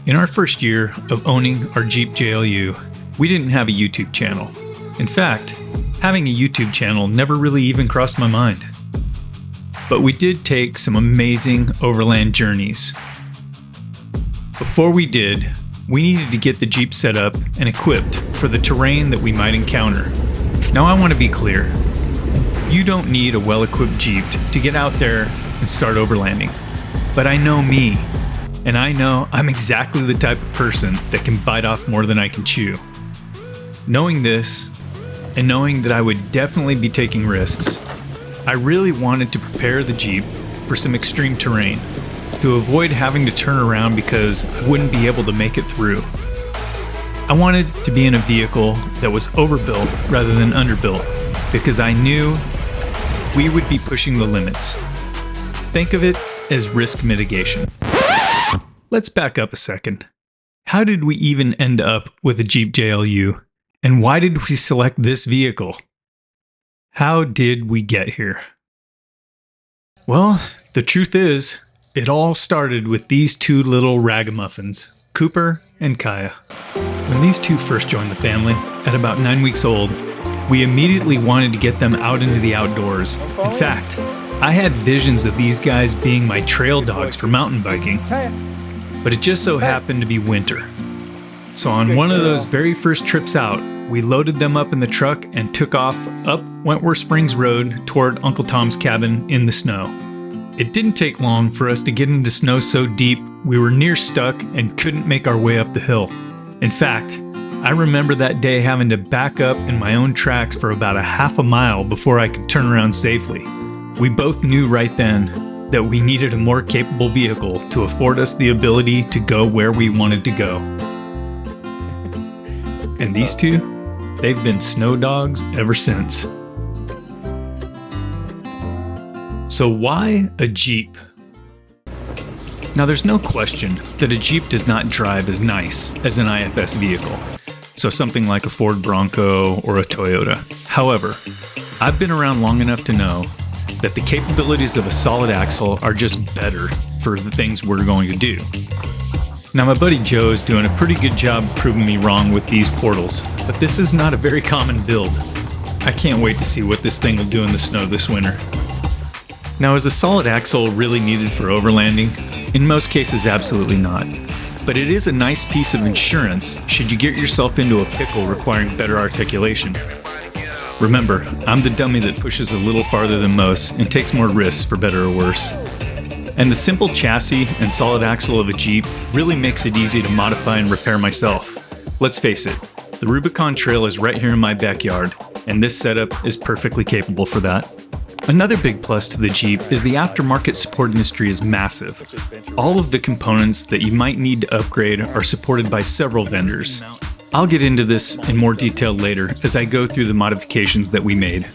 In our first year of owning our Jeep JLU, we didn't have a YouTube channel. In fact, having a YouTube channel never really even crossed my mind. But we did take some amazing overland journeys. Before we did, we needed to get the Jeep set up and equipped for the terrain that we might encounter. Now I want to be clear, you don't need a well-equipped Jeep to get out there and start overlanding. But I know me, and I know I'm exactly the type of person that can bite off more than I can chew. Knowing this, and knowing that I would definitely be taking risks, I really wanted to prepare the Jeep for some extreme terrain, to avoid having to turn around because I wouldn't be able to make it through. I wanted to be in a vehicle that was overbuilt rather than underbuilt, because I knew we would be pushing the limits. Think of it as risk mitigation. Let's back up a second. How did we even end up with a Jeep JLU? And why did we select this vehicle? How did we get here? Well, the truth is, it all started with these two little ragamuffins, Cooper and Kaia. When these two first joined the family, at about 9 weeks old, we immediately wanted to get them out into the outdoors. In fact, I had visions of these guys being my trail dogs for mountain biking. But it just so happened to be winter. So on one of those very first trips out, we loaded them up in the truck and took off up Wentworth Springs Road toward Uncle Tom's cabin in the snow. It didn't take long for us to get into snow so deep we were near stuck and couldn't make our way up the hill. In fact, I remember that day having to back up in my own tracks for about a half a mile before I could turn around safely. We both knew right then that we needed a more capable vehicle to afford us the ability to go where we wanted to go. And these two, they've been snow dogs ever since. So why a Jeep? Now there's no question that a Jeep does not drive as nice as an IFS vehicle, so something like a Ford Bronco or a Toyota. However, I've been around long enough to know that the capabilities of a solid axle are just better for the things we're going to do. Now my buddy Joe is doing a pretty good job proving me wrong with these portals, but this is not a very common build. I can't wait to see what this thing will do in the snow this winter. Now, is a solid axle really needed for overlanding? In most cases, absolutely not. But it is a nice piece of insurance should you get yourself into a pickle requiring better articulation. Remember, I'm the dummy that pushes a little farther than most and takes more risks for better or worse. And the simple chassis and solid axle of a Jeep really makes it easy to modify and repair myself. Let's face it, the Rubicon Trail is right here in my backyard, and this setup is perfectly capable for that. Another big plus to the Jeep is the aftermarket support industry is massive. All of the components that you might need to upgrade are supported by several vendors. I'll get into this in more detail later as I go through the modifications that we made.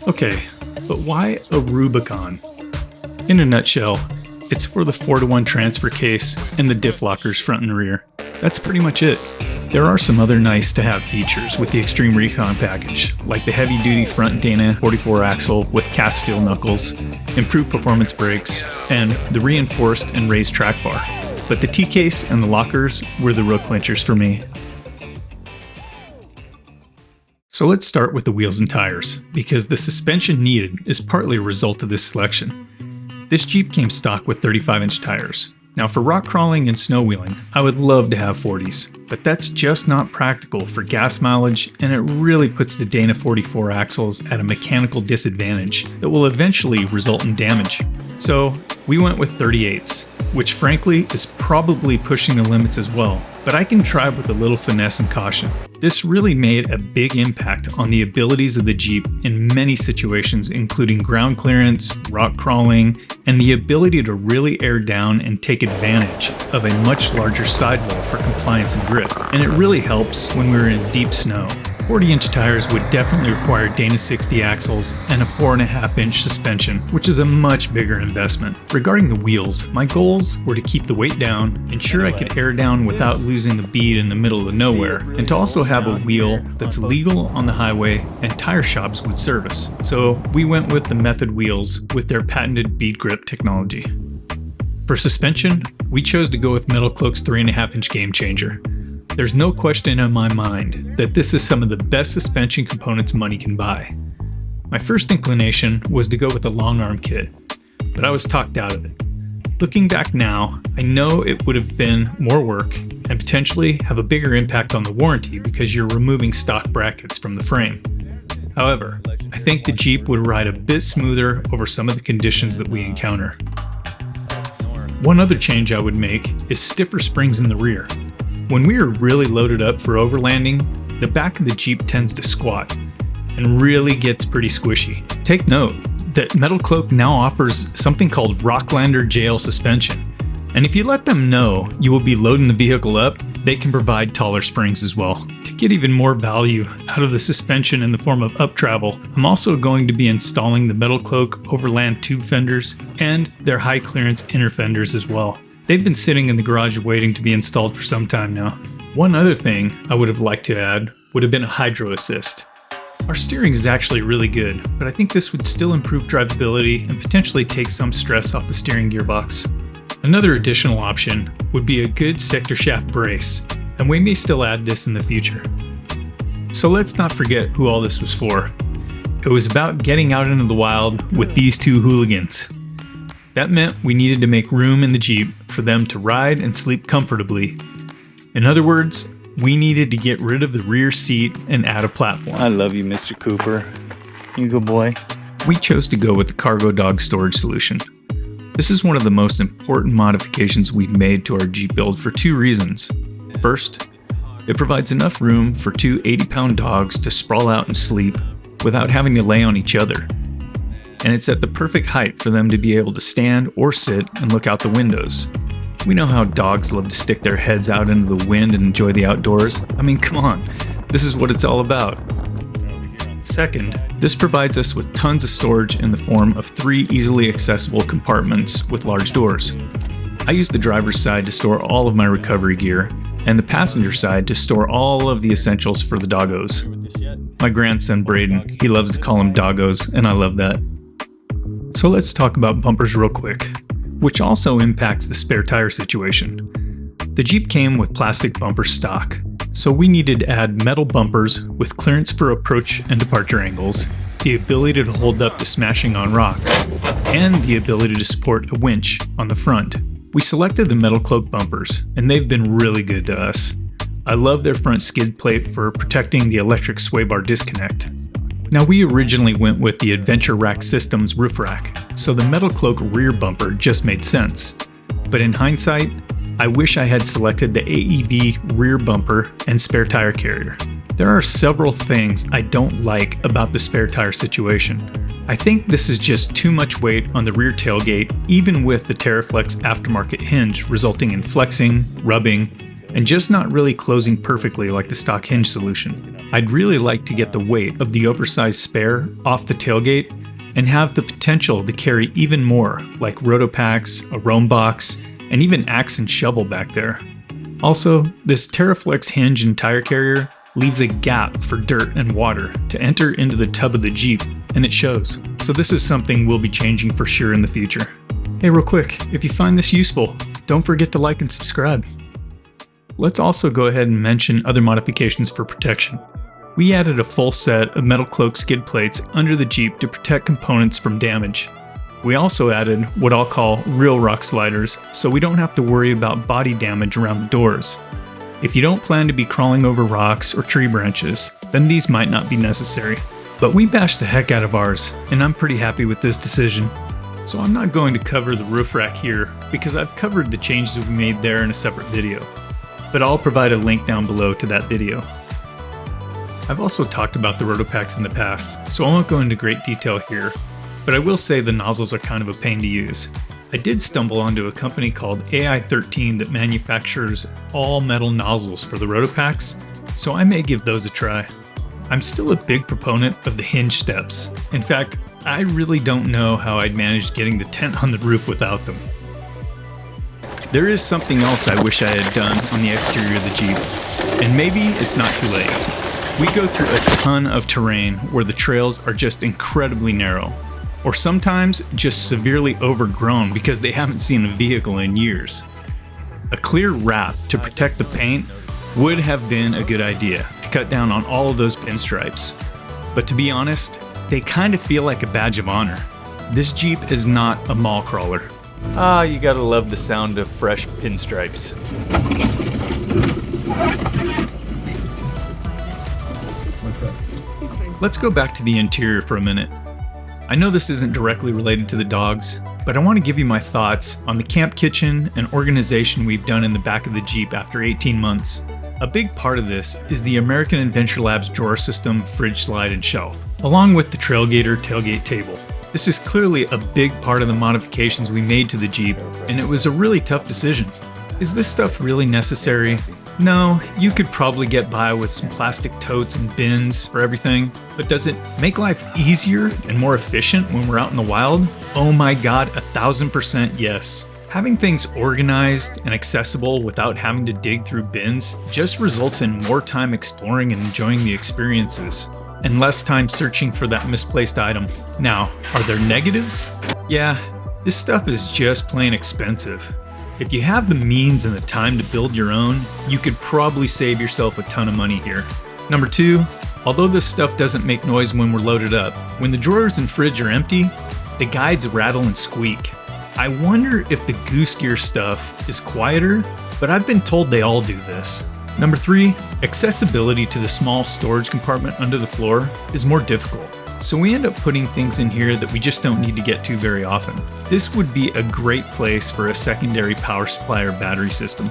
Okay, but why a Rubicon? In a nutshell, it's for the 4-to-1 transfer case and the diff lockers front and rear. That's pretty much it. There are some other nice to have features with the Extreme Recon package, like the heavy duty front Dana 44 axle with cast steel knuckles, improved performance brakes, and the reinforced and raised track bar. But the T-case and the lockers were the real clinchers for me. So let's start with the wheels and tires, because the suspension needed is partly a result of this selection. This Jeep came stock with 35-inch tires. Now for rock crawling and snow wheeling, I would love to have 40s, but that's just not practical for gas mileage, and it really puts the Dana 44 axles at a mechanical disadvantage that will eventually result in damage. So we went with 38s, which frankly is probably pushing the limits as well, but I can drive with a little finesse and caution. This really made a big impact on the abilities of the Jeep in many situations, including ground clearance, rock crawling, and the ability to really air down and take advantage of a much larger sidewall for compliance and grip. And it really helps when we're in deep snow. 40-inch tires would definitely require Dana 60 axles and a 4.5-inch suspension, which is a much bigger investment. Regarding the wheels, my goals were to keep the weight down, ensure I could air down without losing the bead in the middle of nowhere, and to also have a wheel that's legal on the highway and tire shops would service. So we went with the Method wheels with their patented bead grip technology. For suspension, we chose to go with Metalcloak's 3.5-inch game changer. There's no question in my mind that this is some of the best suspension components money can buy. My first inclination was to go with a long arm kit, but I was talked out of it. Looking back now, I know it would have been more work and potentially have a bigger impact on the warranty because you're removing stock brackets from the frame. However, I think the Jeep would ride a bit smoother over some of the conditions that we encounter. One other change I would make is stiffer springs in the rear. When we are really loaded up for overlanding, the back of the Jeep tends to squat and really gets pretty squishy. Take note that Metalcloak now offers something called Rocklander JL suspension, and if you let them know you will be loading the vehicle up, they can provide taller springs as well. To get even more value out of the suspension in the form of up travel, I'm also going to be installing the Metalcloak Overland tube fenders and their high clearance inner fenders as well. They've been sitting in the garage waiting to be installed for some time now. One other thing I would have liked to add would have been a hydro assist. Our steering is actually really good, but I think this would still improve drivability and potentially take some stress off the steering gearbox. Another additional option would be a good sector shaft brace, and we may still add this in the future. So let's not forget who all this was for. It was about getting out into the wild with these two hooligans. That meant we needed to make room in the Jeep for them to ride and sleep comfortably. In other words, we needed to get rid of the rear seat and add a platform. I love you, Mr. Cooper. You good boy. We chose to go with the cargo dog storage solution. This is one of the most important modifications we've made to our Jeep build for two reasons. First, it provides enough room for two 80-pound dogs to sprawl out and sleep without having to lay on each other. And it's at the perfect height for them to be able to stand or sit and look out the windows. We know how dogs love to stick their heads out into the wind and enjoy the outdoors. I mean, come on, this is what it's all about. Second, this provides us with tons of storage in the form of 3 easily accessible compartments with large doors. I use the driver's side to store all of my recovery gear, and the passenger side to store all of the essentials for the doggos. My grandson Braden, he loves to call them doggos, and I love that. So let's talk about bumpers real quick, which also impacts the spare tire situation. The Jeep came with plastic bumper stock, so we needed to add metal bumpers with clearance for approach and departure angles, the ability to hold up to smashing on rocks, and the ability to support a winch on the front. We selected the Metalcloak bumpers, and they've been really good to us. I love their front skid plate for protecting the electric sway bar disconnect. Now, we originally went with the Adventure Rack Systems roof rack, so the Metalcloak rear bumper just made sense. But in hindsight, I wish I had selected the AEV rear bumper and spare tire carrier. There are several things I don't like about the spare tire situation. I think this is just too much weight on the rear tailgate, even with the TerraFlex aftermarket hinge, resulting in flexing, rubbing, and just not really closing perfectly like the stock hinge solution. I'd really like to get the weight of the oversized spare off the tailgate and have the potential to carry even more, like Rotopacks, a Roam box, and even axe and shovel back there. Also, this TerraFlex hinge and tire carrier leaves a gap for dirt and water to enter into the tub of the Jeep, and it shows. So this is something we'll be changing for sure in the future. Hey, real quick, if you find this useful, don't forget to like and subscribe. Let's also go ahead and mention other modifications for protection. We added a full set of Metalcloak skid plates under the Jeep to protect components from damage. We also added what I'll call real rock sliders, so we don't have to worry about body damage around the doors. If you don't plan to be crawling over rocks or tree branches, then these might not be necessary. But we bashed the heck out of ours, and I'm pretty happy with this decision. So I'm not going to cover the roof rack here, because I've covered the changes we made there in a separate video. But I'll provide a link down below to that video. I've also talked about the Rotopacks in the past, so I won't go into great detail here, but I will say the nozzles are kind of a pain to use. I did stumble onto a company called AI13 that manufactures all metal nozzles for the Rotopacks, so I may give those a try. I'm still a big proponent of the hinge steps. In fact, I really don't know how I'd manage getting the tent on the roof without them. There is something else I wish I had done on the exterior of the Jeep, and maybe it's not too late. We go through a ton of terrain where the trails are just incredibly narrow. or sometimes just severely overgrown because they haven't seen a vehicle in years. A clear wrap to protect the paint would have been a good idea to cut down on all of those pinstripes. But to be honest, they kind of feel like a badge of honor. This Jeep is not a mall crawler. Ah, you gotta love the sound of fresh pinstripes. What's up? Let's go back to the interior for a minute. I know this isn't directly related to the dogs, but I want to give you my thoughts on the camp kitchen and organization we've done in the back of the Jeep after 18 months. A big part of this is the American Adventure Labs drawer system, fridge slide, and shelf, along with the Trailgater tailgate table. This is clearly a big part of the modifications we made to the Jeep, and it was a really tough decision. Is this stuff really necessary? No, you could probably get by with some plastic totes and bins for everything, but does it make life easier and more efficient when we're out in the wild? Oh my god, 1000% yes. Having things organized and accessible without having to dig through bins just results in more time exploring and enjoying the experiences, and less time searching for that misplaced item. Now, are there negatives? Yeah, this stuff is just plain expensive. If you have the means and the time to build your own, you could probably save yourself a ton of money here. Number 2, although this stuff doesn't make noise when we're loaded up, when the drawers and fridge are empty, the guides rattle and squeak. I wonder if the goose gear stuff is quieter, but I've been told they all do this. Number 3, accessibility to the small storage compartment under the floor is more difficult. So we end up putting things in here that we just don't need to get to very often. This would be a great place for a secondary power supply or battery system.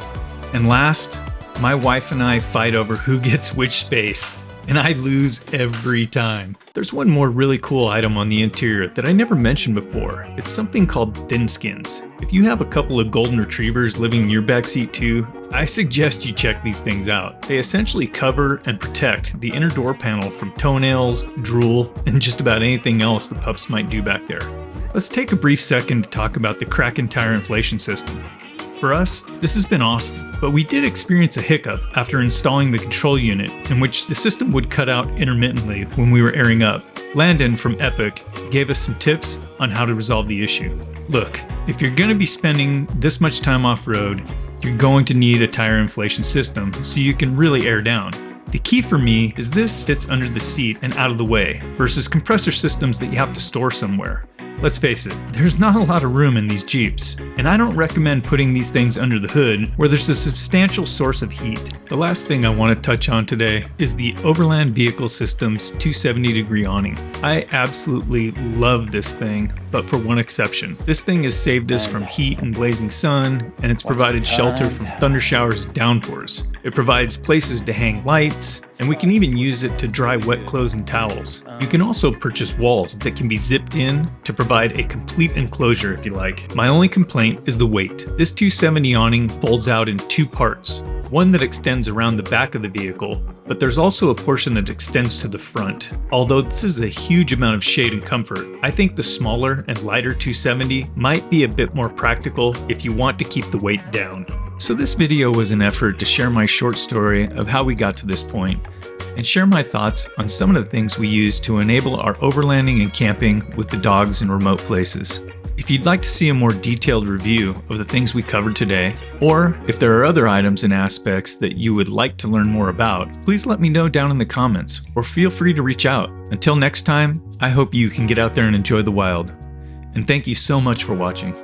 And last, my wife and I fight over who gets which space, and I lose every time. There's one more really cool item on the interior that I never mentioned before. It's something called Thinskinz. If you have a couple of golden retrievers living in your backseat too, I suggest you check these things out. They essentially cover and protect the inner door panel from toenails, drool, and just about anything else the pups might do back there. Let's take a brief second to talk about the Kraken tire inflation system. For us, this has been awesome, but we did experience a hiccup after installing the control unit in which the system would cut out intermittently when we were airing up. Landon from Epic gave us some tips on how to resolve the issue. Look, if you're going to be spending this much time off-road, you're going to need a tire inflation system so you can really air down. The key for me is this sits under the seat and out of the way versus compressor systems that you have to store somewhere. Let's face it, there's not a lot of room in these Jeeps, and I don't recommend putting these things under the hood where there's a substantial source of heat. The last thing I want to touch on today is the Overland Vehicle System's 270-degree awning. I absolutely love this thing, but for one exception. This thing has saved us from heat and blazing sun, and it's provided shelter from thunder showers and downpours. It provides places to hang lights, and we can even use it to dry wet clothes and towels. You can also purchase walls that can be zipped in to provide a complete enclosure if you like. My only complaint is the weight. This 270 awning folds out in 2 parts. One that extends around the back of the vehicle, but there's also a portion that extends to the front. Although this is a huge amount of shade and comfort, I think the smaller and lighter 270 might be a bit more practical if you want to keep the weight down. So this video was an effort to share my short story of how we got to this point, and share my thoughts on some of the things we use to enable our overlanding and camping with the dogs in remote places. If you'd like to see a more detailed review of the things we covered today, or if there are other items and aspects that you would like to learn more about, please let me know down in the comments, or feel free to reach out. Until next time, I hope you can get out there and enjoy the wild. And thank you so much for watching.